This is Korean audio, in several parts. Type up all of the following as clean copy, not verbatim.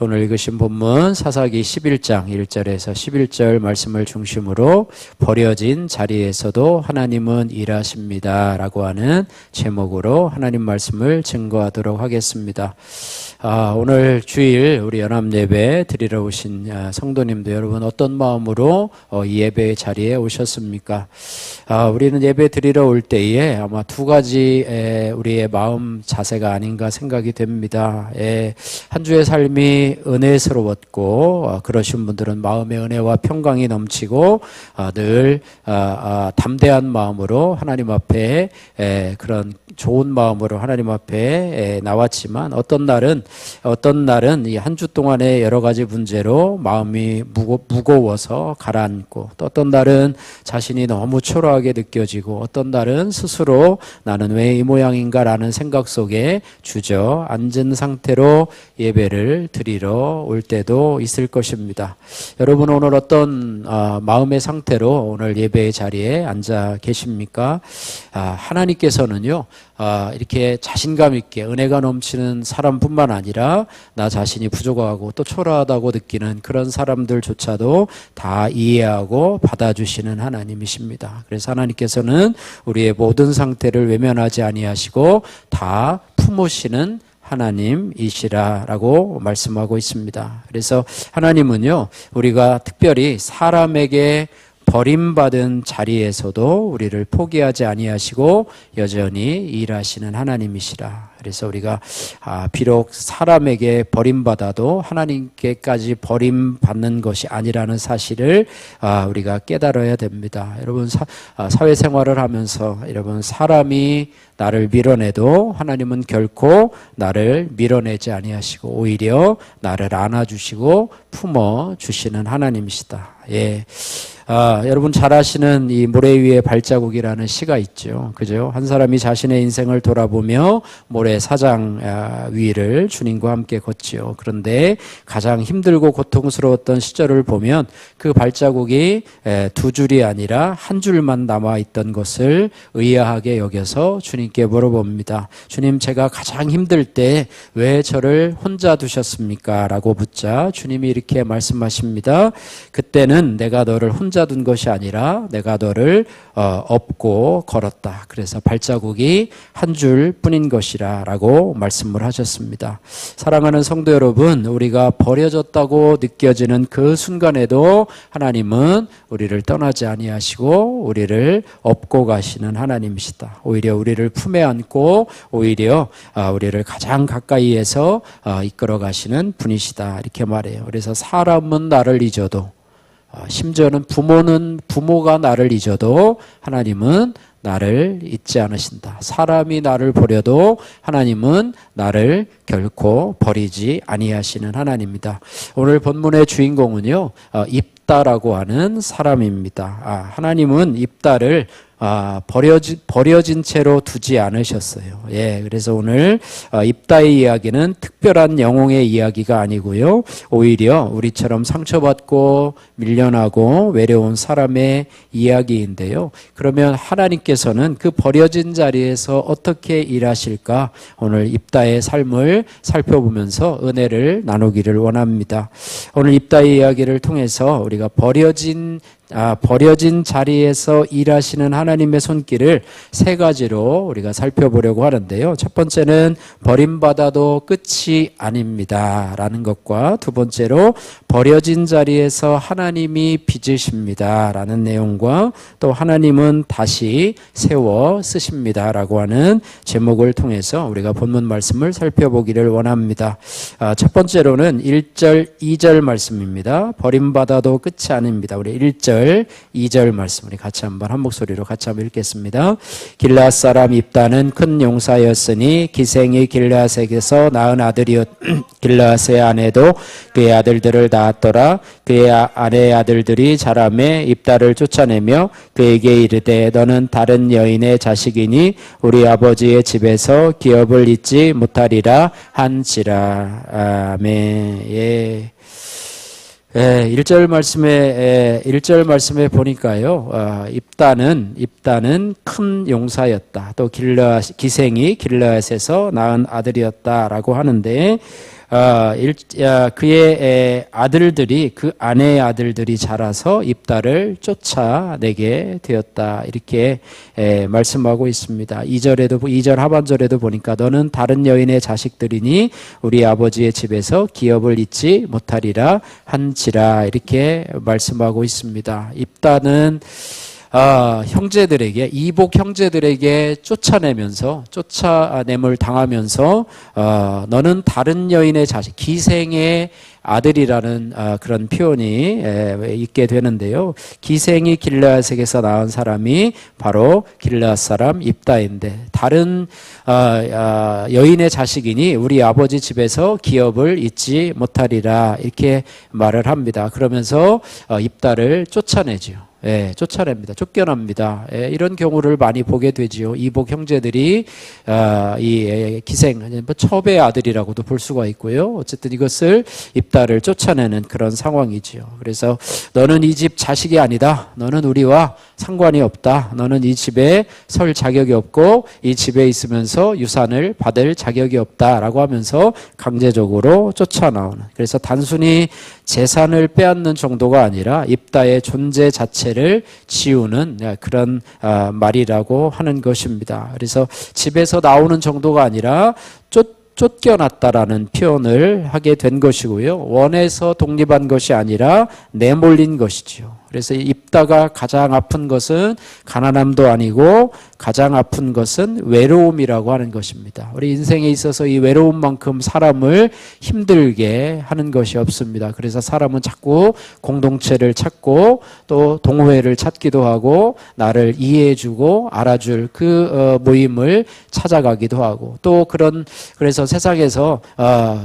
오늘 읽으신 본문 사사기 11장 1절에서 11절 말씀을 중심으로 버려진 자리에서도 하나님은 일하십니다 라고 하는 제목으로 하나님 말씀을 증거하도록 하겠습니다. 오늘 주일 우리 연합예배 드리러 오신 성도님도 여러분 어떤 마음으로 이 예배의 자리에 오셨습니까? 우리는 예배 드리러 올 때에 아마 두 가지 우리의 마음 자세가 아닌가 생각이 됩니다. 한 주의 삶이 은혜스러웠고 그러신 분들은 마음의 은혜와 평강이 넘치고 늘 담대한 마음으로 하나님 앞에 그런 좋은 마음으로 하나님 앞에 나왔지만 어떤 날은 이 한 주 동안의 여러 가지 문제로 마음이 무거워서 가라앉고, 또 어떤 날은 자신이 너무 초라하게 느껴지고, 어떤 날은 스스로 나는 왜 이 모양인가라는 생각 속에 주저앉은 상태로 예배를 드리러 올 때도 있을 것입니다. 여러분 오늘 어떤 마음의 상태로 오늘 예배의 자리에 앉아 계십니까? 하나님께서는요 이렇게 자신감 있게 은혜가 넘치는 사람뿐만 아니라 나 자신이 부족하고 또 초라하다고 느끼는 그런 사람들조차도 다 이해하고 받아주시는 하나님이십니다. 그래서 하나님께서는 우리의 모든 상태를 외면하지 아니하시고 다 품으시는 하나님이시라라고 말씀하고 있습니다. 그래서 하나님은요 우리가 특별히 사람에게 버림받은 자리에서도 우리를 포기하지 아니하시고 여전히 일하시는 하나님이시라. 그래서 우리가 비록 사람에게 버림받아도 하나님께까지 버림받는 것이 아니라는 사실을 우리가 깨달아야 됩니다. 여러분 사회생활을 하면서 여러분 사람이 나를 밀어내도 하나님은 결코 나를 밀어내지 아니하시고 오히려 나를 안아주시고 품어주시는 하나님이시다. 여러분 잘 아시는 이 모래 위에 발자국이라는 시가 있죠. 그죠? 한 사람이 자신의 인생을 돌아보며 모래 사장 위를 주님과 함께 걷지요. 그런데 가장 힘들고 고통스러웠던 시절을 보면 그 발자국이 두 줄이 아니라 한 줄만 남아있던 것을 의아하게 여겨서 주님께 물어봅니다. 주님, 제가 가장 힘들 때 왜 저를 혼자 두셨습니까? 라고 묻자 주님이 이렇게 말씀하십니다. 그때는 내가 너를 혼자 둔 것이 아니라 내가 너를 업고 걸었다. 그래서 발자국이 한 줄 뿐인 것이라 라고 말씀을 하셨습니다. 사랑하는 성도 여러분, 우리가 버려졌다고 느껴지는 그 순간에도 하나님은 우리를 떠나지 아니하시고 우리를 업고 가시는 하나님이시다. 오히려 우리를 품에 안고 오히려 우리를 가장 가까이에서 이끌어 가시는 분이시다. 이렇게 말해요. 그래서 사람은 나를 잊어도 심지어는 부모가 나를 잊어도 하나님은 나를 잊지 않으신다. 사람이 나를 버려도 하나님은 나를 결코 버리지 아니하시는 하나님입니다. 오늘 본문의 주인공은요 입다라고 하는 사람입니다. 하나님은 입다를 버려진 채로 두지 않으셨어요. 그래서 오늘 입다의 이야기는 특별한 영웅의 이야기가 아니고요. 오히려 우리처럼 상처받고 밀려나고 외로운 사람의 이야기인데요. 그러면 하나님께서는 그 버려진 자리에서 어떻게 일하실까? 오늘 입다의 삶을 살펴보면서 은혜를 나누기를 원합니다. 오늘 입다의 이야기를 통해서 우리가 버려진 자리에서 일하시는 하나님의 손길을 세 가지로 우리가 살펴보려고 하는데요. 첫 번째는 버림받아도 끝이 아닙니다 라는 것과, 두 번째로 버려진 자리에서 하나님이 빚으십니다 라는 내용과, 또 하나님은 다시 세워 쓰십니다 라고 하는 제목을 통해서 우리가 본문 말씀을 살펴보기를 원합니다. 첫 번째로는 1절 2절 말씀입니다. 버림받아도 끝이 아닙니다. 우리 1절 2절 말씀 우리 같이 한 목소리로 같이 한번 읽겠습니다. 길르앗 사람 입다는 큰 용사였으니 기생이 길르앗에게서 낳은 아들이었. 길르앗의 아내도 그의 아들들을 낳았더라. 그의 아내의 아들들이 자라매 입다를 쫓아내며 그에게 이르되 너는 다른 여인의 자식이니 우리 아버지의 집에서 기업을 잊지 못하리라 한지라. 아멘. 1절 말씀에 보니까요, 입다는 큰 용사였다. 또 기생이 길르앗에서 낳은 아들이었다라고 하는데, 그의 아들들이 그 아내의 아들들이 자라서 입다를 쫓아내게 되었다. 이렇게 말씀하고 있습니다. 2절 하반절에도 보니까 너는 다른 여인의 자식들이니 우리 아버지의 집에서 기업을 잊지 못하리라 한지라 이렇게 말씀하고 있습니다. 입다는 형제들에게 이복 형제들에게 쫓아냄을 당하면서 너는 다른 여인의 자식 기생의 아들이라는 그런 표현이 있게 되는데요. 기생이 길르앗에게서 낳은 사람이 바로 길르앗 사람 입다인데 다른 여인의 자식이니 우리 아버지 집에서 기업을 잊지 못하리라 이렇게 말을 합니다. 그러면서 입다를 쫓아내죠. 쫓아냅니다. 쫓겨납니다. 이런 경우를 많이 보게 되지요. 이복 형제들이 이 기생, 첩의 아들이라고도 볼 수가 있고요. 어쨌든 이것을 입다를 쫓아내는 그런 상황이지요. 그래서 너는 이 집 자식이 아니다. 너는 우리와 상관이 없다. 너는 이 집에 설 자격이 없고 이 집에 있으면서 유산을 받을 자격이 없다라고 하면서 강제적으로 쫓아나오는. 그래서 단순히 재산을 빼앗는 정도가 아니라 입다의 존재 자체를 지우는 그런 말이라고 하는 것입니다. 그래서 집에서 나오는 정도가 아니라 쫓겨났다라는 표현을 하게 된 것이고요. 원해서 독립한 것이 아니라 내몰린 것이지요. 그래서 입다가 가장 아픈 것은 가난함도 아니고 가장 아픈 것은 외로움이라고 하는 것입니다. 우리 인생에 있어서 이 외로움만큼 사람을 힘들게 하는 것이 없습니다. 그래서 사람은 자꾸 공동체를 찾고 또 동호회를 찾기도 하고 나를 이해해주고 알아줄 그 모임을 찾아가기도 하고 또 그래서 세상에서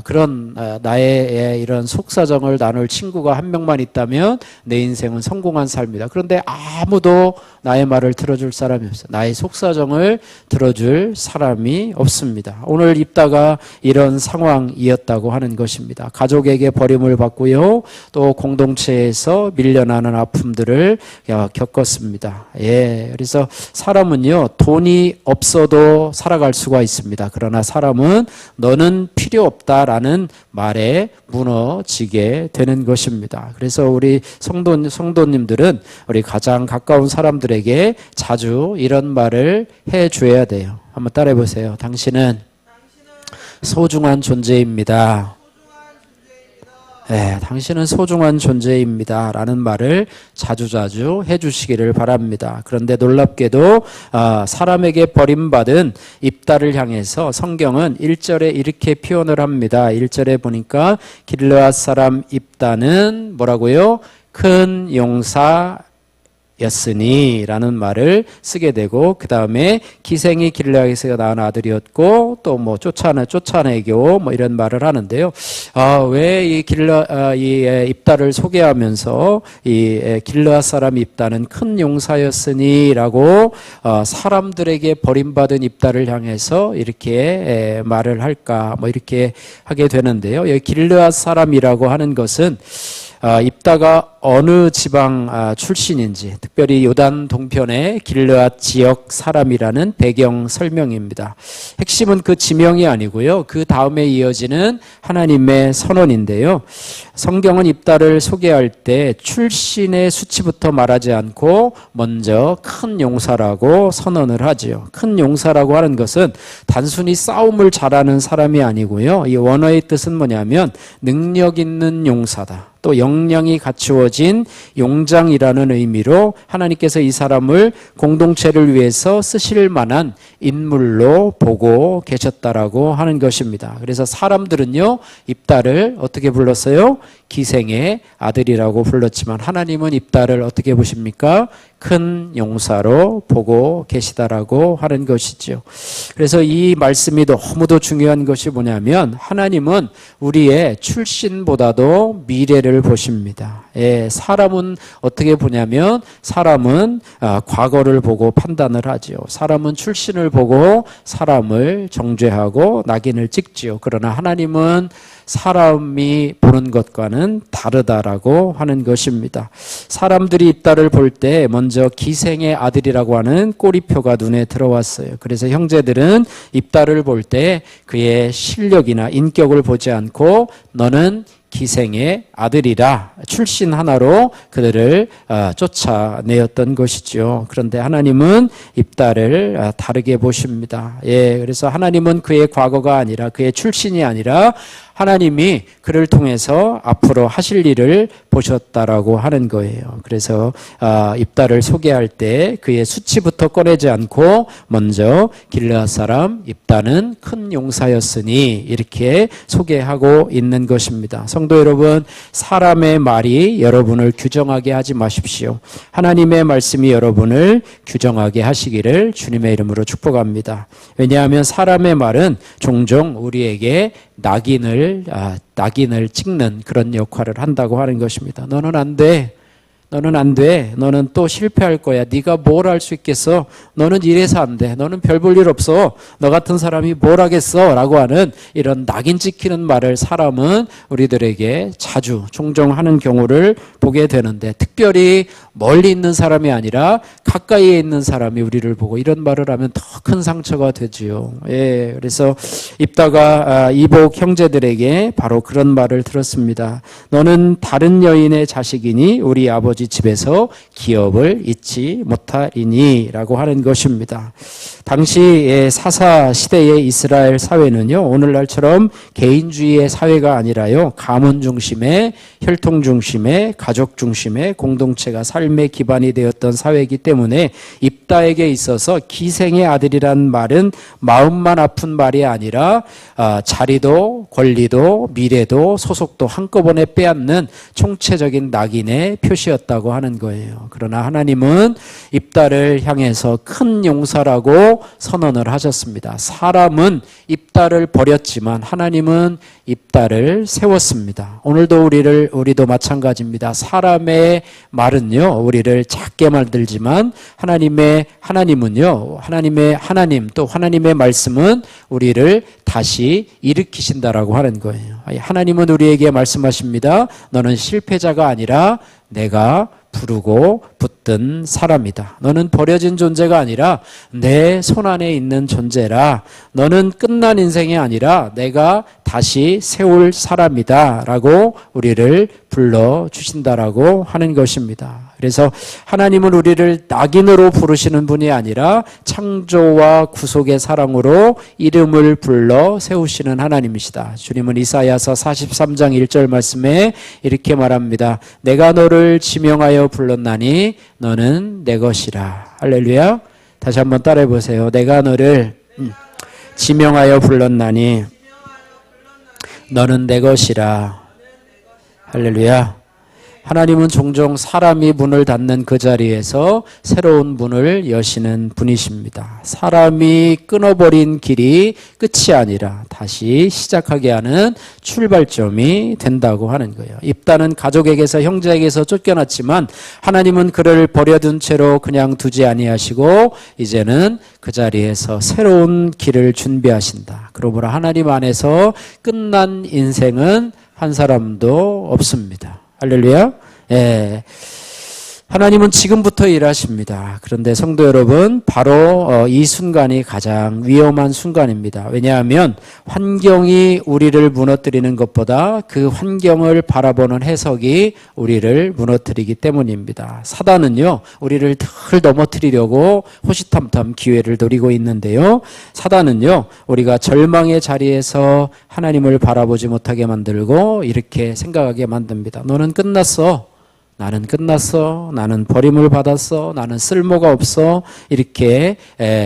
그런 나의 이런 속사정을 나눌 친구가 한 명만 있다면 내 인생은 성공한 삶이다. 그런데 아무도 나의 말을 들어줄 사람이 없어요. 나의 속사정을 들어줄 사람이 없습니다. 오늘 입다가 이런 상황이었다고 하는 것입니다. 가족에게 버림을 받고요. 또 공동체에서 밀려나는 아픔들을 겪었습니다. 그래서 사람은요, 돈이 없어도 살아갈 수가 있습니다. 그러나 사람은 너는 필요 없다라는 말에 무너지게 되는 것입니다. 그래서 우리 성도님들은 우리 가장 가까운 사람들에게 자주 이런 말을 해줘야 돼요. 한번 따라해 보세요. 당신은 소중한 존재입니다. 당신은 소중한 존재입니다. 라는 말을 자주자주 해주시기를 바랍니다. 그런데 놀랍게도 사람에게 버림받은 입다를 향해서 성경은 1절에 이렇게 표현을 합니다. 1절에 보니까 길르앗 사람 입다는 뭐라고요? 큰 용사였으니 라는 말을 쓰게 되고 그 다음에 기생이 길르앗에서 낳은 아들이었고 또 뭐 쫓아내고 뭐 이런 말을 하는데요. 왜 이 입다를 소개하면서 이 길르앗 사람 입다는 큰 용사였으니라고 사람들에게 버림받은 입다를 향해서 이렇게 말을 할까 뭐 이렇게 하게 되는데요. 여기 길르앗 사람이라고 하는 것은 입다가 어느 지방 출신인지 특별히 요단 동편의 길르앗 지역 사람이라는 배경 설명입니다. 핵심은 그 지명이 아니고요. 그 다음에 이어지는 하나님의 선언인데요. 성경은 입다를 소개할 때 출신의 수치부터 말하지 않고 먼저 큰 용사라고 선언을 하지요. 큰 용사라고 하는 것은 단순히 싸움을 잘하는 사람이 아니고요. 이 원어의 뜻은 뭐냐면 능력 있는 용사다. 또 역량이 갖추어진 용장이라는 의미로 하나님께서 이 사람을 공동체를 위해서 쓰실 만한 인물로 보고 계셨다라고 하는 것입니다. 그래서 사람들은요, 입다를 어떻게 불렀어요? 기생의 아들이라고 불렀지만 하나님은 입다를 어떻게 보십니까? 큰 용사로 보고 계시다라고 하는 것이죠. 그래서 이 말씀이 너무도 중요한 것이 뭐냐면 하나님은 우리의 출신보다도 미래를 보십니다. 사람은 어떻게 보냐면 사람은 과거를 보고 판단을 하지요. 사람은 출신을 보고 사람을 정죄하고 낙인을 찍지요. 그러나 하나님은 사람이 보는 것과는 다르다라고 하는 것입니다. 사람들이 입다를 볼 때 먼저 기생의 아들이라고 하는 꼬리표가 눈에 들어왔어요. 그래서 형제들은 입다를 볼 때 그의 실력이나 인격을 보지 않고 너는 기생의 아들이라 출신 하나로 그들을 쫓아내었던 것이죠. 그런데 하나님은 입다를 다르게 보십니다. 그래서 하나님은 그의 과거가 아니라 그의 출신이 아니라 하나님이 그를 통해서 앞으로 하실 일을 보셨다라고 하는 거예요. 그래서 입다를 소개할 때 그의 수치부터 꺼내지 않고 먼저 길르앗 사람 입다는 큰 용사였으니 이렇게 소개하고 있는 것입니다. 성도 여러분, 사람의 말이 여러분을 규정하게 하지 마십시오. 하나님의 말씀이 여러분을 규정하게 하시기를 주님의 이름으로 축복합니다. 왜냐하면 사람의 말은 종종 우리에게 낙인을 찍는 그런 역할을 한다고 하는 것입니다. 너는 안 돼. 너는 안 돼. 너는 또 실패할 거야. 네가 뭘 할 수 있겠어? 너는 이래서 안 돼. 너는 별 볼 일 없어. 너 같은 사람이 뭘 하겠어? 라고 하는 이런 낙인 찍히는 말을 사람은 우리들에게 자주 종종 하는 경우를 보게 되는데, 특별히 멀리 있는 사람이 아니라 가까이에 있는 사람이 우리를 보고 이런 말을 하면 더 큰 상처가 되지요. 그래서 입다가 이복 형제들에게 바로 그런 말을 들었습니다. 너는 다른 여인의 자식이니 우리 아버지 집에서 기업을 잊지 못하리니 라고 하는 것입니다. 당시 사사 시대의 이스라엘 사회는요, 오늘날처럼 개인주의의 사회가 아니라요, 가문 중심의, 혈통 중심의, 가족 중심의 공동체가 삶의 기반이 되었던 사회이기 때문에 입다에게 있어서 기생의 아들이란 말은 마음만 아픈 말이 아니라 자리도 권리도 미래도 소속도 한꺼번에 빼앗는 총체적인 낙인의 표시였다고 하는 거예요. 그러나 하나님은 입다를 향해서 큰 용사라고 선언을 하셨습니다. 사람은 입다를 버렸지만 하나님은 입다를 세웠습니다. 오늘도 우리도 마찬가지입니다. 사람의 말은요, 우리를 작게 만들지만 하나님은요, 하나님 또 하나님의 말씀은 우리를 다시 일으키신다라고 하는 거예요. 하나님은 우리에게 말씀하십니다. 너는 실패자가 아니라 내가 부르고 붙든 사람이다. 너는 버려진 존재가 아니라 내 손 안에 있는 존재라. 너는 끝난 인생이 아니라 내가 다시 세울 사람이다 라고 우리를 불러주신다라고 하는 것입니다. 그래서 하나님은 우리를 낙인으로 부르시는 분이 아니라 창조와 구속의 사랑으로 이름을 불러 세우시는 하나님이시다. 주님은 이사야서 43장 1절 말씀에 이렇게 말합니다. 내가 너를 지명하여 불렀나니 너는 내 것이라. 할렐루야. 다시 한번 따라해 보세요. 내가 너를 지명하여 불렀나니 너는 내 것이라. 할렐루야. 하나님은 종종 사람이 문을 닫는 그 자리에서 새로운 문을 여시는 분이십니다. 사람이 끊어버린 길이 끝이 아니라 다시 시작하게 하는 출발점이 된다고 하는 거예요. 입다는 가족에게서 형제에게서 쫓겨났지만 하나님은 그를 버려둔 채로 그냥 두지 아니하시고 이제는 그 자리에서 새로운 길을 준비하신다. 그러므로 하나님 안에서 끝난 인생은 한 사람도 없습니다. 할렐루야. 하나님은 지금부터 일하십니다. 그런데 성도 여러분, 바로 이 순간이 가장 위험한 순간입니다. 왜냐하면 환경이 우리를 무너뜨리는 것보다 그 환경을 바라보는 해석이 우리를 무너뜨리기 때문입니다. 사단은요, 우리를 덜 넘어뜨리려고 호시탐탐 기회를 노리고 있는데요. 사단은요, 우리가 절망의 자리에서 하나님을 바라보지 못하게 만들고 이렇게 생각하게 만듭니다. 너는 끝났어. 나는 끝났어. 나는 버림을 받았어. 나는 쓸모가 없어. 이렇게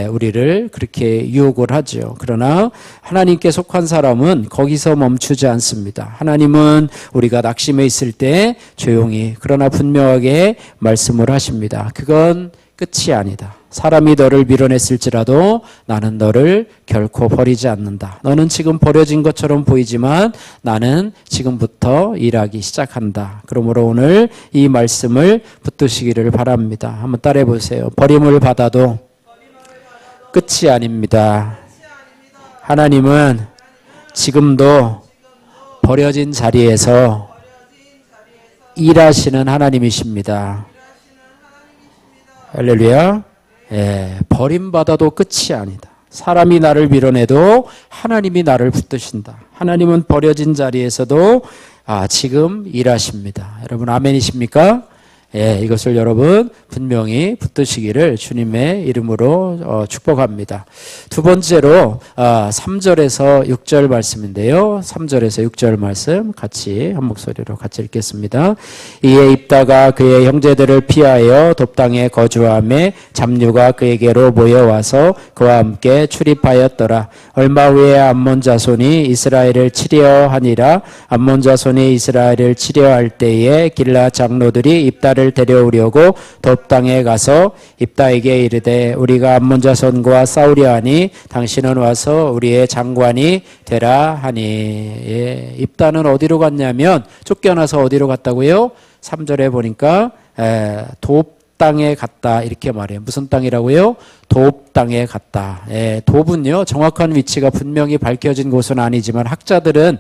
우리를 그렇게 유혹을 하죠. 그러나 하나님께 속한 사람은 거기서 멈추지 않습니다. 하나님은 우리가 낙심해 있을 때 조용히 그러나 분명하게 말씀을 하십니다. 그건 끝이 아니다. 사람이 너를 밀어냈을지라도 나는 너를 결코 버리지 않는다. 너는 지금 버려진 것처럼 보이지만 나는 지금부터 일하기 시작한다. 그러므로 오늘 이 말씀을 붙드시기를 바랍니다. 한번 따라해 보세요. 버림을 받아도 끝이 아닙니다. 하나님은 지금도 버려진 자리에서 일하시는 하나님이십니다. 할렐루야. 예, 버림받아도 끝이 아니다. 사람이 나를 밀어내도 하나님이 나를 붙드신다. 하나님은 버려진 자리에서도 지금 일하십니다. 여러분 아멘이십니까? 예, 이것을 여러분 분명히 붙드시기를 주님의 이름으로 축복합니다. 두 번째로 3절에서 6절 말씀인데요. 3절에서 6절 말씀 같이 한 목소리로 같이 읽겠습니다. 이에 입다가 그의 형제들을 피하여 돕당에 거주하며 잡류가 그에게로 모여와서 그와 함께 출입하였더라. 얼마 후에 암몬 자손이 이스라엘을 치려 하니라. 암몬 자손이 이스라엘을 치려 할 때에 길라 장로들이 입다를 데려오려고 돕당에 가서 입다에게 이르되 우리가 암몬 자손과 싸우려 하니 당신은 와서 우리의 장관이 되라 하니. 예, 입다는 어디로 갔냐면 쫓겨나서 어디로 갔다고요? 3절에 보니까 돕당에 갔다 이렇게 말해요. 무슨 땅이라고요? 돕당에 갔다. 예, 돕은요 정확한 위치가 분명히 밝혀진 곳은 아니지만 학자들은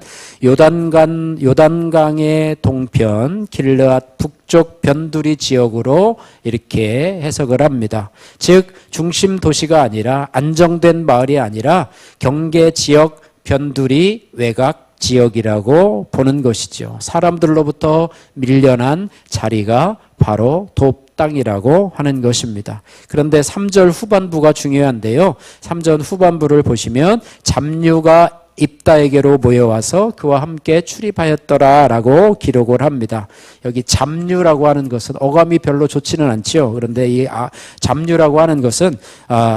요단강의 동편 길르앗 북쪽 변두리 지역으로 이렇게 해석을 합니다. 즉 중심 도시가 아니라 안정된 마을이 아니라 경계 지역 변두리 외곽 지역이라고 보는 것이죠. 사람들로부터 밀려난 자리가 바로 돕당이라고 하는 것입니다. 그런데 3절 후반부가 중요한데요. 3절 후반부를 보시면 잡류가 입다에게로 모여와서 그와 함께 출입하였더라라고 기록을 합니다. 여기 잡류라고 하는 것은 어감이 별로 좋지는 않죠. 그런데 이 잡류라고 하는 것은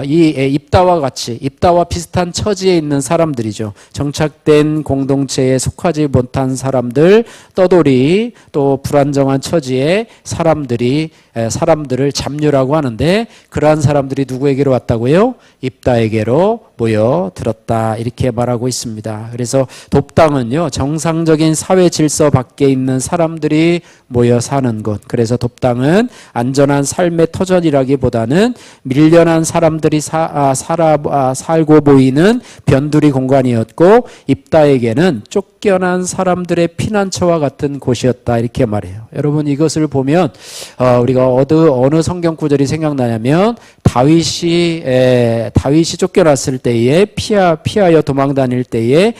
이 입다와 같이 입다와 비슷한 처지에 있는 사람들이죠. 정착된 공동체에 속하지 못한 사람들, 떠돌이 또 불안정한 처지의 사람들을 잡류라고 하는데 그러한 사람들이 누구에게로 왔다고요? 입다에게로 모여들었다 이렇게 말하고 있습니다. 그래서 돕당은요 정상적인 사회 질서 밖에 있는 사람들이 모여 사는 곳. 그래서 돕당은 안전한 삶의 터전이라기보다는 밀려난 사람들이 살고 모이는 변두리 공간이었고 입다에게는 쫓겨난 사람들의 피난처와 같은 곳이었다 이렇게 말해요. 여러분 이것을 보면 우리가 어느 성경 구절이 생각나냐면 다윗이 쫓겨났을 때에 피하여 도망 다닐 때에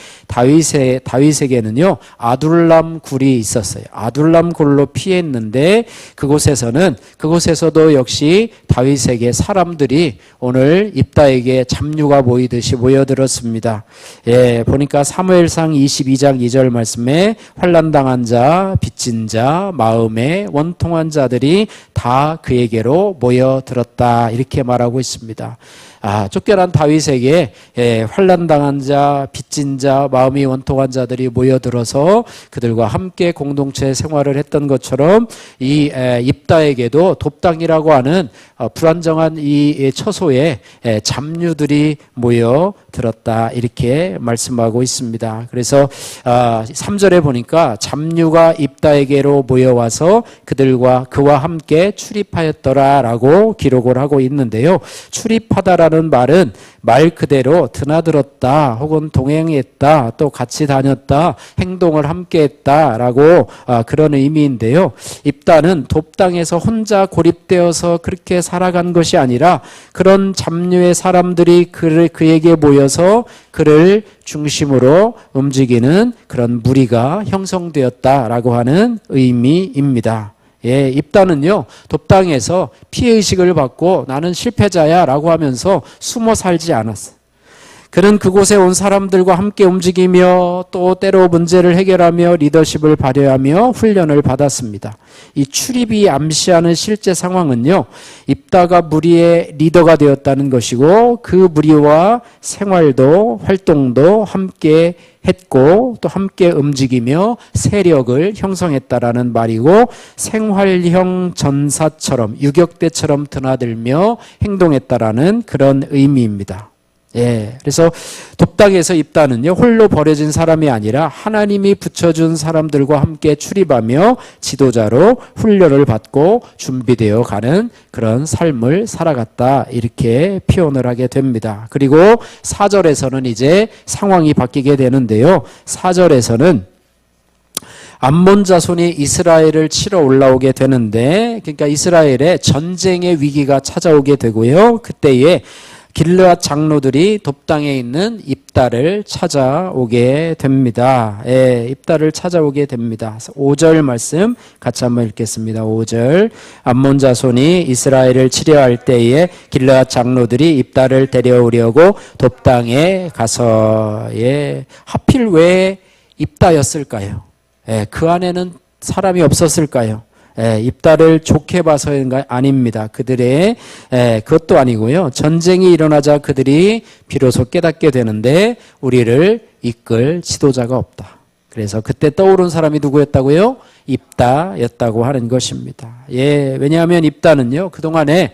다윗에게는요 아둘람 굴이 있었어요. 아둘람 굴로 피했는데 그곳에서도 역시 다윗에게 사람들이 오늘 입다에게 잡류가 모이듯이 모여들었습니다. 예, 보니까 사무엘상 22장 2절 말씀에 환난당한 자, 빚진 자, 마음에 원통한 자들이 다 그에게로 모여들었다 이렇게 말하고 있습니다. 쫓겨난 다윗에게 환난당한 자, 빚진 자, 마음이 원통한 자들이 모여들어서 그들과 함께 공동체 생활을 했던 것처럼 이 입다에게도 돕당이라고 하는 불안정한 이 처소에 잡류들이 모여들었다 이렇게 말씀하고 있습니다. 그래서 3절에 보니까 잡류가 입다에게로 모여와서 그와 함께 출입하였더라라고 기록을 하고 있는데요. 출입하다라는 말은 말 그대로 드나들었다 혹은 동행했다 또 같이 다녔다 행동을 함께 했다라고 그런 의미인데요. 입다는 돕당에서 혼자 고립되어서 그렇게 살아간 것이 아니라 그런 잡류의 사람들이 그에게 모여서 그를 중심으로 움직이는 그런 무리가 형성되었다라고 하는 의미입니다. 예, 입다는요 돕당에서 피해의식을 받고 나는 실패자야 라고 하면서 숨어 살지 않았어요. 그는 그곳에 온 사람들과 함께 움직이며 또 때로 문제를 해결하며 리더십을 발휘하며 훈련을 받았습니다. 이 출입이 암시하는 실제 상황은요 입다가 무리의 리더가 되었다는 것이고 그 무리와 생활도 활동도 함께 했고 또 함께 움직이며 세력을 형성했다라는 말이고 생활형 전사처럼 유격대처럼 드나들며 행동했다라는 그런 의미입니다. 예, 그래서 돕당에서 입다는요 홀로 버려진 사람이 아니라 하나님이 붙여준 사람들과 함께 출입하며 지도자로 훈련을 받고 준비되어 가는 그런 삶을 살아갔다 이렇게 표현을 하게 됩니다. 그리고 4절에서는 이제 상황이 바뀌게 되는데요. 4절에서는 암몬 자손이 이스라엘을 치러 올라오게 되는데, 그러니까 이스라엘에 전쟁의 위기가 찾아오게 되고요. 그때에 길르앗 장로들이 돕당에 있는 입다를 찾아오게 됩니다. 예, 입다를 찾아오게 됩니다. 5절 말씀 같이 한번 읽겠습니다. 5절. 암몬 자손이 이스라엘을 치려 할 때에 길르앗 장로들이 입다를 데려오려고 돕당에 가서, 예, 하필 왜 입다였을까요? 예, 그 안에는 사람이 없었을까요? 입다를 좋게 봐서인가? 아닙니다. 그들의 그것도 아니고요. 전쟁이 일어나자 그들이 비로소 깨닫게 되는데 우리를 이끌 지도자가 없다. 그래서 그때 떠오른 사람이 누구였다고요? 입다였다고 하는 것입니다. 예, 왜냐하면 입다는요, 그동안에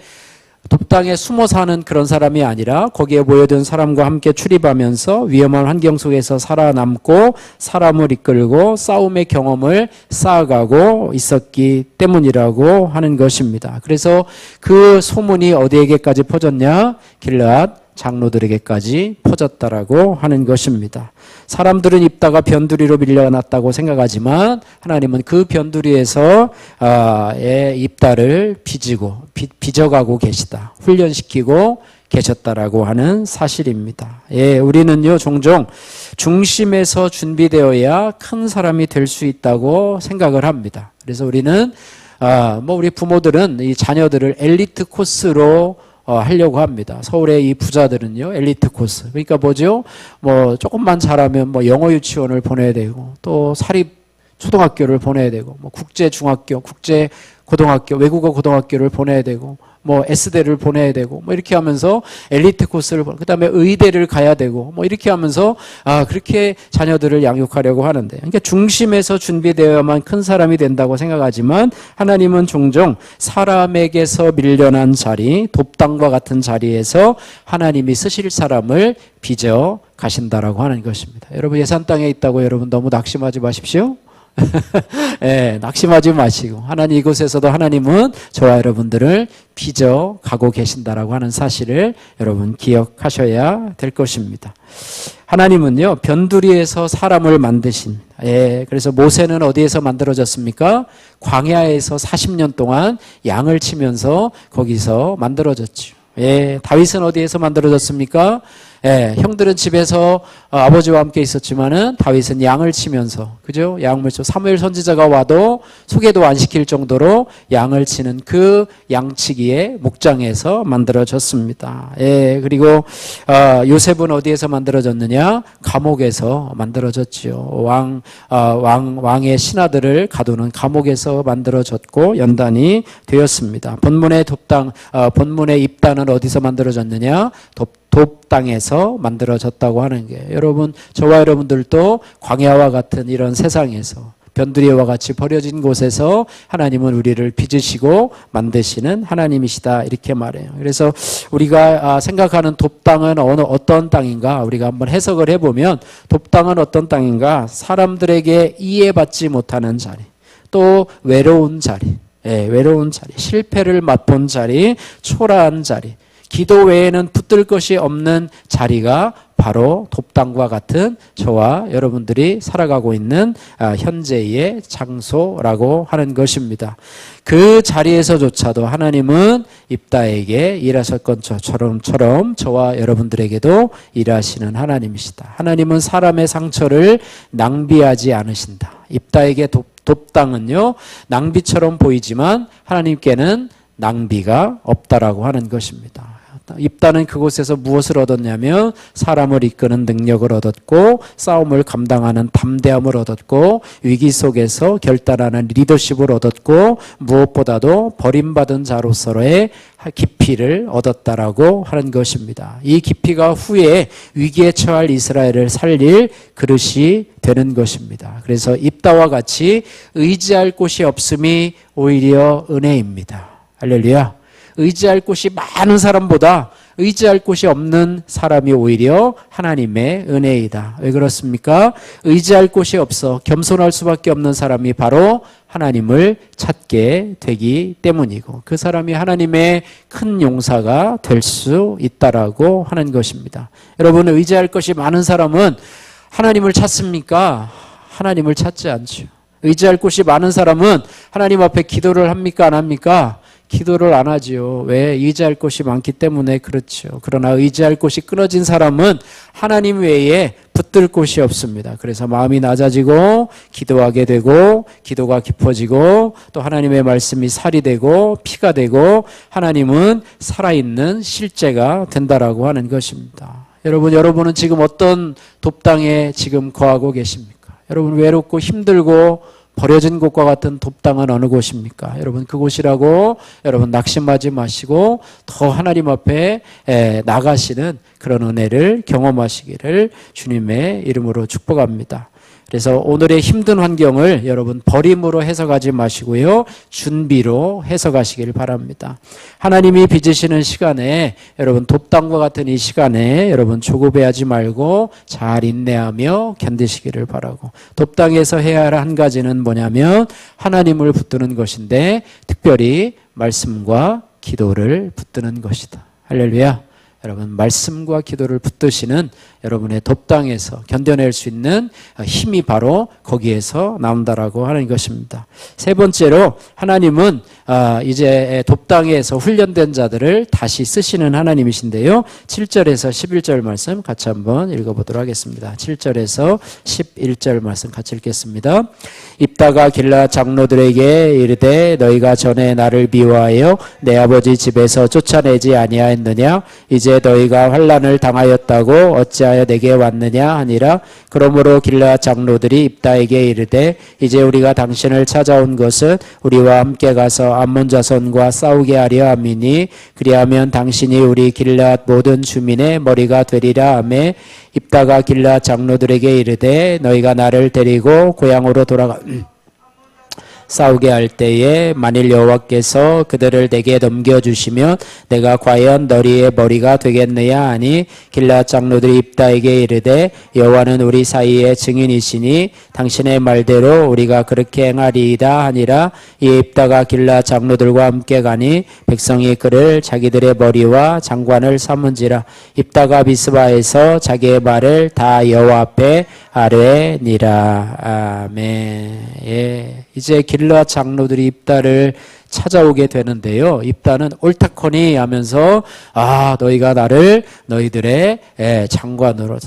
돕당에 숨어 사는 그런 사람이 아니라 거기에 모여든 사람과 함께 출입하면서 위험한 환경 속에서 살아남고 사람을 이끌고 싸움의 경험을 쌓아가고 있었기 때문이라고 하는 것입니다. 그래서 그 소문이 어디에게까지 퍼졌냐? 길르앗 장로들에게까지 퍼졌다라고 하는 것입니다. 사람들은 입다가 변두리로 밀려났다고 생각하지만 하나님은 그 변두리에서 입다를 빚어가고 계시다. 훈련시키고 계셨다라고 하는 사실입니다. 예, 우리는요, 종종 중심에서 준비되어야 큰 사람이 될 수 있다고 생각을 합니다. 그래서 우리는, 우리 부모들은 이 자녀들을 엘리트 코스로 하려고 합니다. 서울의 이 부자들은요, 엘리트 코스. 그러니까 뭐죠? 조금만 잘하면 영어 유치원을 보내야 되고, 또 사립 초등학교를 보내야 되고, 국제 중학교, 국제 고등학교, 외국어 고등학교를 보내야 되고, S대를 보내야 되고, 이렇게 하면서 엘리트 코스를, 그 다음에 의대를 가야 되고, 이렇게 하면서, 그렇게 자녀들을 양육하려고 하는데, 그러니까 중심에서 준비되어야만 큰 사람이 된다고 생각하지만, 하나님은 종종 사람에게서 밀려난 자리, 돕당과 같은 자리에서 하나님이 쓰실 사람을 빚어 가신다라고 하는 것입니다. 여러분, 예산 땅에 있다고 여러분 너무 낙심하지 마십시오. 예, 낙심하지 마시고 하나님, 이곳에서도 하나님은 저와 여러분들을 빚어 가고 계신다라고 하는 사실을 여러분 기억하셔야 될 것입니다. 하나님은요, 변두리에서 사람을 만드신, 그래서 모세는 어디에서 만들어졌습니까? 광야에서 40년 동안 양을 치면서 거기서 만들어졌죠. 다윗은 어디에서 만들어졌습니까? 형들은 집에서 아버지와 함께 있었지만은 다윗은 양을 치면서, 그죠? 양을 쳐. 사무엘 선지자가 와도 소개도 안 시킬 정도로 양을 치는 그 양치기의 목장에서 만들어졌습니다. 그리고 요셉은 어디에서 만들어졌느냐? 감옥에서 만들어졌지요. 왕의 신하들을 가두는 감옥에서 만들어졌고 연단이 되었습니다. 본문의 입다는 어디서 만들어졌느냐? 돕당에서 만들어졌다고 하는 게, 여러분, 저와 여러분들도 광야와 같은 이런 세상에서 변두리와 같이 버려진 곳에서 하나님은 우리를 빚으시고 만드시는 하나님이시다, 이렇게 말해요. 그래서 우리가 생각하는 돕당은 어떤 땅인가, 우리가 한번 해석을 해보면 돕당은 어떤 땅인가? 사람들에게 이해받지 못하는 자리, 또 외로운 자리, 외로운 자리, 실패를 맛본 자리, 초라한 자리, 기도 외에는 붙들 것이 없는 자리가 바로 돕당과 같은 저와 여러분들이 살아가고 있는 현재의 장소라고 하는 것입니다. 그 자리에서조차도 하나님은 입다에게 일하셨던 것처럼 저와 여러분들에게도 일하시는 하나님이시다. 하나님은 사람의 상처를 낭비하지 않으신다. 입다에게 돕당은요, 낭비처럼 보이지만 하나님께는 낭비가 없다라고 하는 것입니다. 입다는 그곳에서 무엇을 얻었냐면 사람을 이끄는 능력을 얻었고, 싸움을 감당하는 담대함을 얻었고, 위기 속에서 결단하는 리더십을 얻었고, 무엇보다도 버림받은 자로서의 깊이를 얻었다라고 하는 것입니다. 이 깊이가 후에 위기에 처할 이스라엘을 살릴 그릇이 되는 것입니다. 그래서 입다와 같이 의지할 곳이 없음이 오히려 은혜입니다. 할렐루야. 의지할 곳이 많은 사람보다 의지할 곳이 없는 사람이 오히려 하나님의 은혜이다. 왜 그렇습니까? 의지할 곳이 없어 겸손할 수밖에 없는 사람이 바로 하나님을 찾게 되기 때문이고, 그 사람이 하나님의 큰 용사가 될 수 있다라고 하는 것입니다. 여러분, 의지할 것이 많은 사람은 하나님을 찾습니까? 하나님을 찾지 않죠. 의지할 곳이 많은 사람은 하나님 앞에 기도를 합니까? 안 합니까? 기도를 안 하지요. 왜? 의지할 곳이 많기 때문에 그렇죠. 그러나 의지할 곳이 끊어진 사람은 하나님 외에 붙들 곳이 없습니다. 그래서 마음이 낮아지고 기도하게 되고 기도가 깊어지고 또 하나님의 말씀이 살이 되고 피가 되고 하나님은 살아있는 실제가 된다라고 하는 것입니다. 여러분은 지금 어떤 돕당에 지금 거하고 계십니까? 여러분 외롭고 힘들고 버려진 곳과 같은 돕당은 어느 곳입니까? 여러분 그곳이라고 여러분 낙심하지 마시고 더 하나님 앞에 나가시는 그런 은혜를 경험하시기를 주님의 이름으로 축복합니다. 그래서 오늘의 힘든 환경을 여러분 버림으로 해석하지 마시고요. 준비로 해석하시길 바랍니다. 하나님이 빚으시는 시간에 여러분 돕당과 같은 이 시간에 여러분 조급해하지 말고 잘 인내하며 견디시기를 바라고 돕당에서 해야 할 한 가지는 뭐냐면 하나님을 붙드는 것인데 특별히 말씀과 기도를 붙드는 것이다. 할렐루야. 여러분 말씀과 기도를 붙드시는 여러분의 돕당에서 견뎌낼 수 있는 힘이 바로 거기에서 나온다라고 하는 것입니다. 세 번째로 하나님은 이제 돕당에서 훈련된 자들을 다시 쓰시는 하나님이신데요. 7절에서 11절 말씀 같이 한번 읽어보도록 하겠습니다. 7절에서 11절 말씀 같이 읽겠습니다. 입다가 길라 장로들에게 이르되 너희가 전에 나를 미워하여 내 아버지 집에서 쫓아내지 아니하였느냐? 이제 너희가 환난을 당하였다고 어찌하여 내게 왔느냐 하니라. 그러므로 길라 장로들이 입다에게 이르되 이제 우리가 당신을 찾아온 것은 우리와 함께 가서 암몬 자손과 싸우게 하려 함이니 그리하면 당신이 우리 길앗 모든 주민의 머리가 되리라 하매 입다가 길앗 장로들에게 이르되 너희가 나를 데리고 고향으로 돌아가 싸우게 할 때에 만일 여호와께서 그들을 내게 넘겨주시면 내가 과연 너희의 머리가 되겠느냐 하니 길앗 장로들이 입다에게 이르되 여호와는 우리 사이의 증인이시니 당신의 말대로 우리가 그렇게 행하리이다 하니라. 이 입다가 길앗 장로들과 함께 가니 백성이 그를 자기들의 머리와 장관을 삼은지라. 입다가 미스바에서 자기의 말을 다 여호와 앞에 아뢰니라. 아멘. 예. 이제 길앗 장로들이 입다를 찾아오게 되는데요. 입다는 옳다코니 하면서 너희가 나를 너희들의 장관으로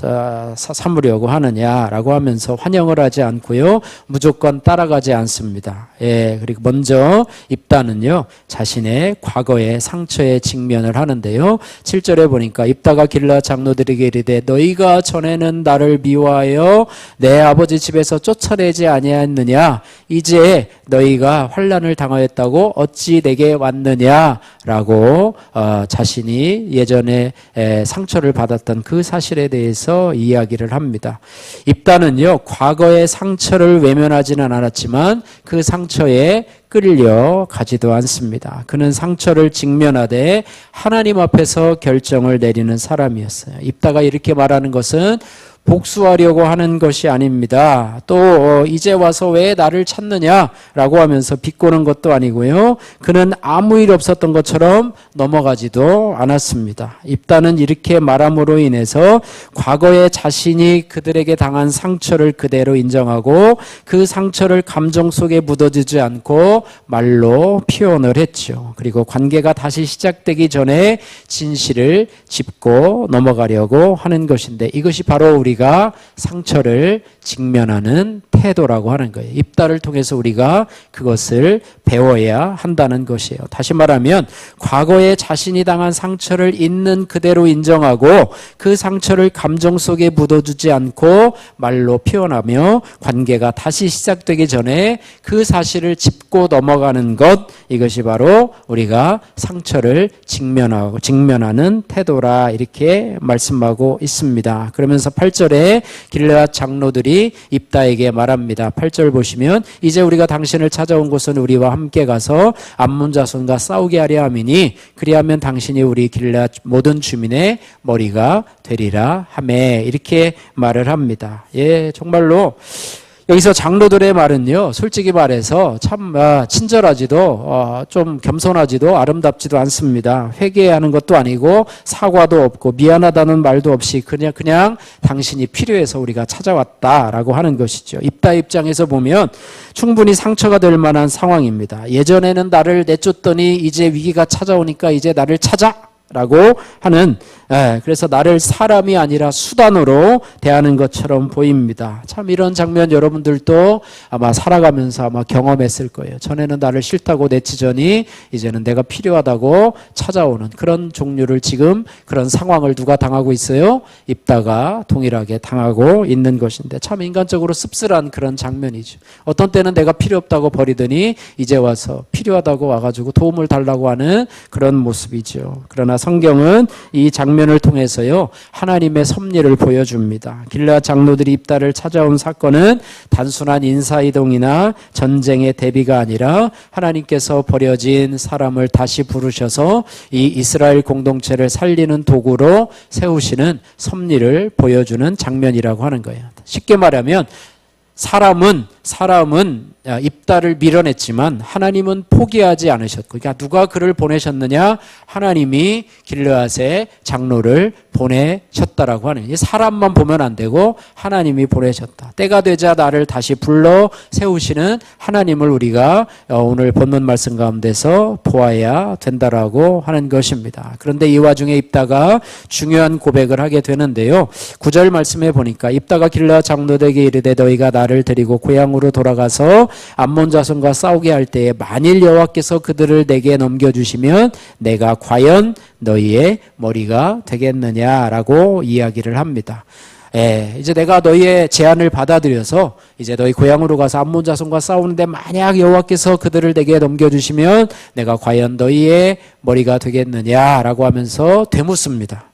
삼으려고 하느냐라고 하면서 환영을 하지 않고요. 무조건 따라가지 않습니다. 그리고 먼저 입다는요. 자신의 과거의 상처에 직면을 하는데요. 7절에 보니까 입다가 길앗 장로들에게 이르되 너희가 전에는 나를 미워하여 내 아버지 집에서 쫓아내지 아니하였느냐? 이제 너희가 환난을 당하였다고 어찌 내게 왔느냐라고 자신이 예전에 상처를 받았던 그 사실에 대해서 이야기를 합니다. 입다는요 과거의 상처를 외면하지는 않았지만 그 상처에 끌려 가지도 않습니다. 그는 상처를 직면하되 하나님 앞에서 결정을 내리는 사람이었어요. 입다가 이렇게 말하는 것은 복수하려고 하는 것이 아닙니다. 또 이제 와서 왜 나를 찾느냐라고 하면서 비꼬는 것도 아니고요. 그는 아무 일 없었던 것처럼 넘어가지도 않았습니다. 입다는 이렇게 말함으로 인해서 과거에 자신이 그들에게 당한 상처를 그대로 인정하고 그 상처를 감정 속에 묻어두지 않고 말로 표현을 했죠. 그리고 관계가 다시 시작되기 전에 진실을 짚고 넘어가려고 하는 것인데 이것이 바로 우리가 상처를 직면하는 태도라고 하는 거예요. 입다를 통해서 우리가 그것을 배워야 한다는 것이에요. 다시 말하면 과거에 자신이 당한 상처를 있는 그대로 인정하고 그 상처를 감정 속에 묻어두지 않고 말로 표현하며 관계가 다시 시작되기 전에 그 사실을 짚고 넘어가는 것, 이것이 바로 우리가 상처를 직면하는 태도라 이렇게 말씀하고 있습니다. 그러면서 8절에 길앗 장로들이 입다에게 말합니다. 8절 보시면 이제 우리가 당신을 찾아온 곳은 우리와 함께 가서 암몬 자손과 싸우게 하려 함이니 그리하면 당신이 우리 길앗 모든 주민의 머리가 되리라 하매 이렇게 말을 합니다. 정말로 여기서 장로들의 말은요, 솔직히 말해서 참 친절하지도 좀 겸손하지도 아름답지도 않습니다. 회개하는 것도 아니고 사과도 없고 미안하다는 말도 없이 그냥 당신이 필요해서 우리가 찾아왔다라고 하는 것이죠. 입다 입장에서 보면 충분히 상처가 될 만한 상황입니다. 예전에는 나를 내쫓더니 이제 위기가 찾아오니까 이제 나를 찾아라고 하는, 그래서 나를 사람이 아니라 수단으로 대하는 것처럼 보입니다. 참 이런 장면 여러분들도 아마 살아가면서 아마 경험했을 거예요. 전에는 나를 싫다고 내치더니 이제는 내가 필요하다고 찾아오는 그런 종류를 지금 그런 상황을 누가 당하고 있어요? 입다가 동일하게 당하고 있는 것인데 참 인간적으로 씁쓸한 그런 장면이죠. 어떤 때는 내가 필요 없다고 버리더니 이제 와서 필요하다고 와가지고 도움을 달라고 하는 그런 모습이죠. 그러나 성경은 이 장면을 통해서요, 하나님의 섭리를 보여줍니다. 길르앗 장로들이 입다를 찾아온 사건은 단순한 인사이동이나 전쟁의 대비가 아니라 하나님께서 버려진 사람을 다시 부르셔서 이 이스라엘 공동체를 살리는 도구로 세우시는 섭리를 보여주는 장면이라고 하는 거예요. 쉽게 말하면 사람은 입다를 밀어냈지만 하나님은 포기하지 않으셨고, 그러니까 누가 그를 보내셨느냐? 하나님이 길르앗의 장로를 보내셨다라고 하는, 이 사람만 보면 안 되고 하나님이 보내셨다. 때가 되자 나를 다시 불러 세우시는 하나님을 우리가 오늘 본문 말씀 가운데서 보아야 된다라고 하는 것입니다. 그런데 이 와중에 입다가 중요한 고백을 하게 되는데요. 9절 말씀에 보니까 입다가 길르앗 장로들에게 이르되 너희가 나를 데리고 고향으로 돌아가서 암몬 자손과 싸우게 할 때에 만일 여호와께서 그들을 내게 넘겨주시면 내가 과연 너희의 머리가 되겠느냐라고 이야기를 합니다. 이제 내가 너희의 제안을 받아들여서 이제 너희 고향으로 가서 암몬 자손과 싸우는데 만약 여호와께서 그들을 내게 넘겨주시면 내가 과연 너희의 머리가 되겠느냐라고 하면서 되묻습니다.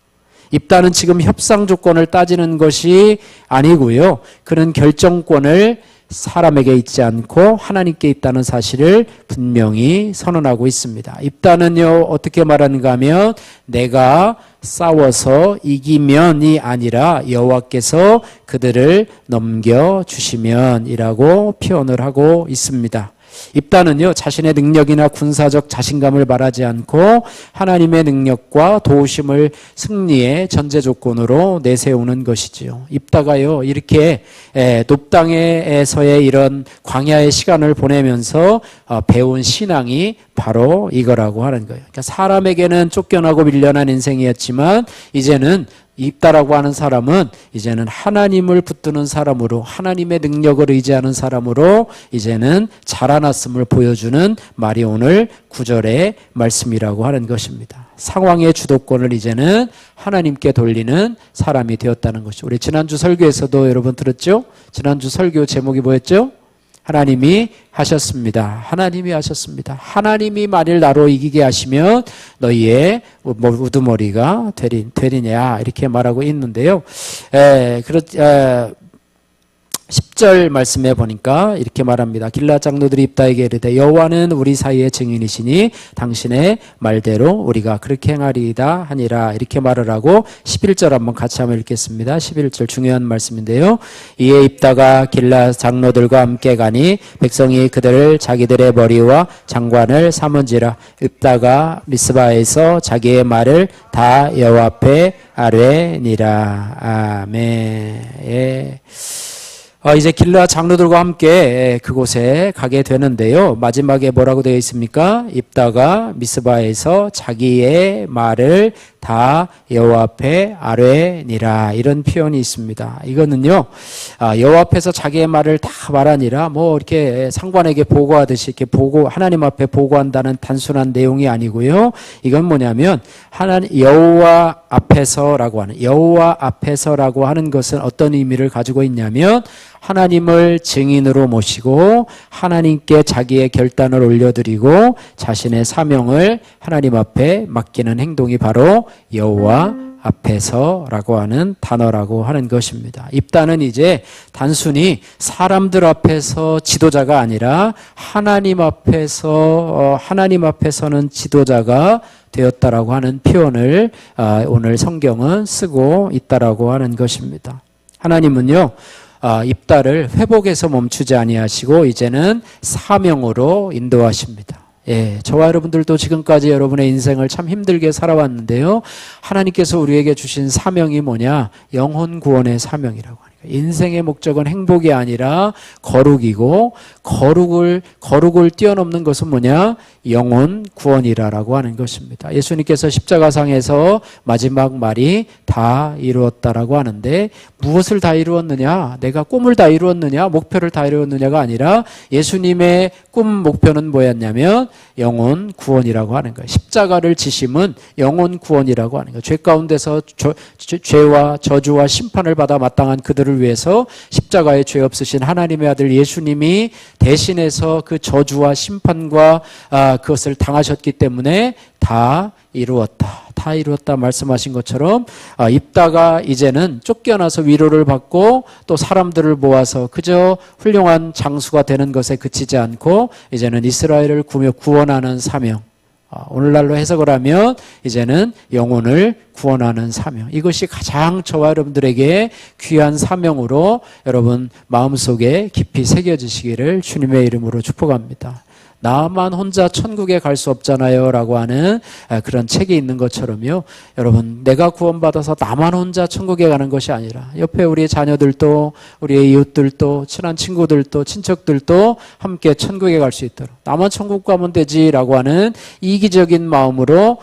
입다는 지금 협상 조건을 따지는 것이 아니고요. 그는 결정권을 사람에게 있지 않고 하나님께 있다는 사실을 분명히 선언하고 있습니다. 입다는요, 어떻게 말하는가 하면 내가 싸워서 이기면이 아니라 여호와께서 그들을 넘겨주시면이라고 표현을 하고 있습니다. 입다는요, 자신의 능력이나 군사적 자신감을 말하지 않고 하나님의 능력과 도우심을 승리의 전제 조건으로 내세우는 것이지요. 입다가요, 이렇게 높당에서의 이런 광야의 시간을 보내면서 배운 신앙이 바로 이거라고 하는 거예요. 그러니까 사람에게는 쫓겨나고 밀려난 인생이었지만 이제는 입다라고 하는 사람은 이제는 하나님을 붙드는 사람으로, 하나님의 능력을 의지하는 사람으로 이제는 자라났음을 보여주는 말이 오늘 9절의 말씀이라고 하는 것입니다. 상황의 주도권을 이제는 하나님께 돌리는 사람이 되었다는 것이죠. 우리 지난주 설교에서도 여러분 들었죠? 지난주 설교 제목이 뭐였죠? 하나님이 하셨습니다. 하나님이 하셨습니다. 하나님이 만일 나로 이기게 하시면 너희의 우두머리가 되리냐 이렇게 말하고 있는데요. 10절 말씀에 보니까 이렇게 말합니다. 길르앗 장로들이 입다에게 이르되 여호와는 우리 사이의 증인이시니 당신의 말대로 우리가 그렇게 행하리이다 하니라 이렇게 말을 하고 11절 한번 같이 한번 읽겠습니다. 11절 중요한 말씀인데요. 이에 입다가 길르앗 장로들과 함께 가니 백성이 그들을 자기들의 머리와 장관을 삼은지라. 입다가 미스바에서 자기의 말을 다 여호와 앞에 아뢰니라. 아멘. 이제 길르앗 장로들과 함께 그곳에 가게 되는데요. 마지막에 뭐라고 되어 있습니까? 입다가 미스바에서 자기의 말을 다 여호와 앞에 아뢰니라 이런 표현이 있습니다. 이거는요, 여호와 앞에서 자기의 말을 다 말하니라 뭐 이렇게 상관에게 보고하듯이 이렇게 하나님 앞에 보고한다는 단순한 내용이 아니고요. 이건 뭐냐면 여호와 앞에서라고 하는 것은 어떤 의미를 가지고 있냐면 하나님을 증인으로 모시고 하나님께 자기의 결단을 올려드리고 자신의 사명을 하나님 앞에 맡기는 행동이 바로 여호와 앞에서라고 하는 단어라고 하는 것입니다. 입다는 이제 단순히 사람들 앞에서 지도자가 아니라 하나님 앞에서는 지도자가 되었다라고 하는 표현을 오늘 성경은 쓰고 있다라고 하는 것입니다. 하나님은요, 입다를 회복해서 멈추지 아니하시고 이제는 사명으로 인도하십니다. 예, 저와 여러분들도 지금까지 여러분의 인생을 참 힘들게 살아왔는데요. 하나님께서 우리에게 주신 사명이 뭐냐? 영혼 구원의 사명이라고 하니까. 인생의 목적은 행복이 아니라 거룩이고 거룩을 뛰어넘는 것은 뭐냐? 영혼 구원이라라고 하는 것입니다. 예수님께서 십자가상에서 마지막 말이 다 이루었다라고 하는데 무엇을 다 이루었느냐? 내가 꿈을 다 이루었느냐? 목표를 다 이루었느냐가 아니라 예수님의 꿈 목표는 뭐였냐면 영혼 구원이라고 하는 거예요. 십자가를 지심은 영혼 구원이라고 하는 거예요. 죄 가운데서 죄와 저주와 심판을 받아 마땅한 그들을 위해서 십자가에 죄 없으신 하나님의 아들 예수님이 대신해서 그 저주와 심판과 그것을 당하셨기 때문에 다 이루었다 말씀하신 것처럼 입다가 이제는 쫓겨나서 위로를 받고 또 사람들을 모아서 그저 훌륭한 장수가 되는 것에 그치지 않고 이제는 이스라엘을 구원하는 사명, 오늘날로 해석을 하면 이제는 영혼을 구원하는 사명, 이것이 가장 저와 여러분들에게 귀한 사명으로 여러분 마음속에 깊이 새겨지시기를 주님의 이름으로 축복합니다. 나만 혼자 천국에 갈 수 없잖아요 라고 하는 그런 책이 있는 것처럼요, 여러분 내가 구원받아서 나만 혼자 천국에 가는 것이 아니라 옆에 우리 자녀들도 우리의 이웃들도 친한 친구들도 친척들도 함께 천국에 갈 수 있도록, 나만 천국 가면 되지 라고 하는 이기적인 마음으로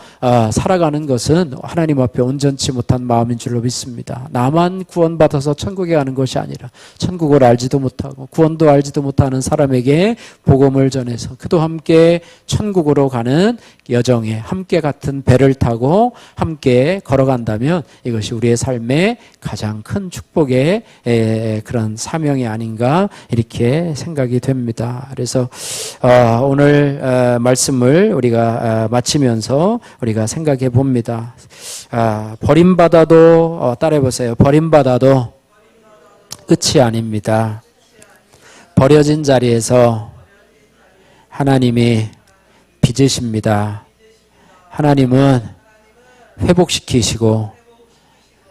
살아가는 것은 하나님 앞에 온전치 못한 마음인 줄로 믿습니다. 나만 구원받아서 천국에 가는 것이 아니라 천국을 알지도 못하고 구원도 알지도 못하는 사람에게 복음을 전해서 그도 함께 천국으로 가는 여정에 함께 같은 배를 타고 함께 걸어간다면 이것이 우리의 삶의 가장 큰 축복의 그런 사명이 아닌가 이렇게 생각이 됩니다. 그래서 오늘 말씀을 우리가 마치면서 우리가 생각해 봅니다. 버림받아도 따라해 보세요. 버림받아도 끝이 아닙니다. 버려진 자리에서 하나님이 빚으십니다. 하나님은 회복시키시고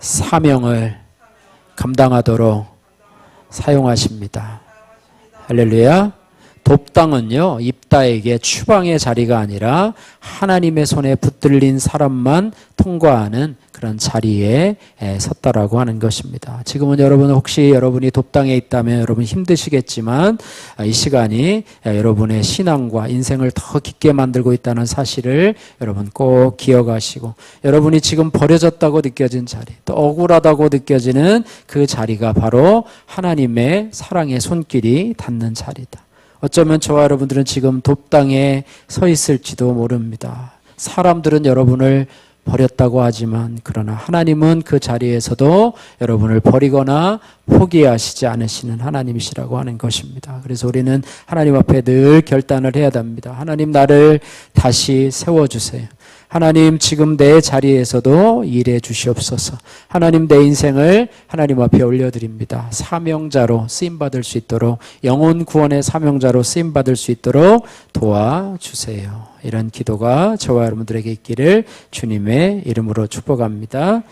사명을 감당하도록 사용하십니다. 할렐루야. 돕당은요, 입다에게 추방의 자리가 아니라 하나님의 손에 붙들린 사람만 통과하는 그런 자리에 섰다라고 하는 것입니다. 지금은 여러분 혹시 여러분이 돕당에 있다면 여러분 힘드시겠지만 이 시간이 여러분의 신앙과 인생을 더 깊게 만들고 있다는 사실을 여러분 꼭 기억하시고, 여러분이 지금 버려졌다고 느껴진 자리, 또 억울하다고 느껴지는 그 자리가 바로 하나님의 사랑의 손길이 닿는 자리다. 어쩌면 저와 여러분들은 지금 돕당에 서 있을지도 모릅니다. 사람들은 여러분을 버렸다고 하지만 그러나 하나님은 그 자리에서도 여러분을 버리거나 포기하시지 않으시는 하나님이시라고 하는 것입니다. 그래서 우리는 하나님 앞에 늘 결단을 해야 합니다. 하나님, 나를 다시 세워주세요. 하나님, 지금 내 자리에서도 일해 주시옵소서. 하나님, 내 인생을 하나님 앞에 올려드립니다. 사명자로 쓰임받을 수 있도록, 영혼 구원의 사명자로 쓰임받을 수 있도록 도와주세요. 이런 기도가 저와 여러분들에게 있기를 주님의 이름으로 축복합니다.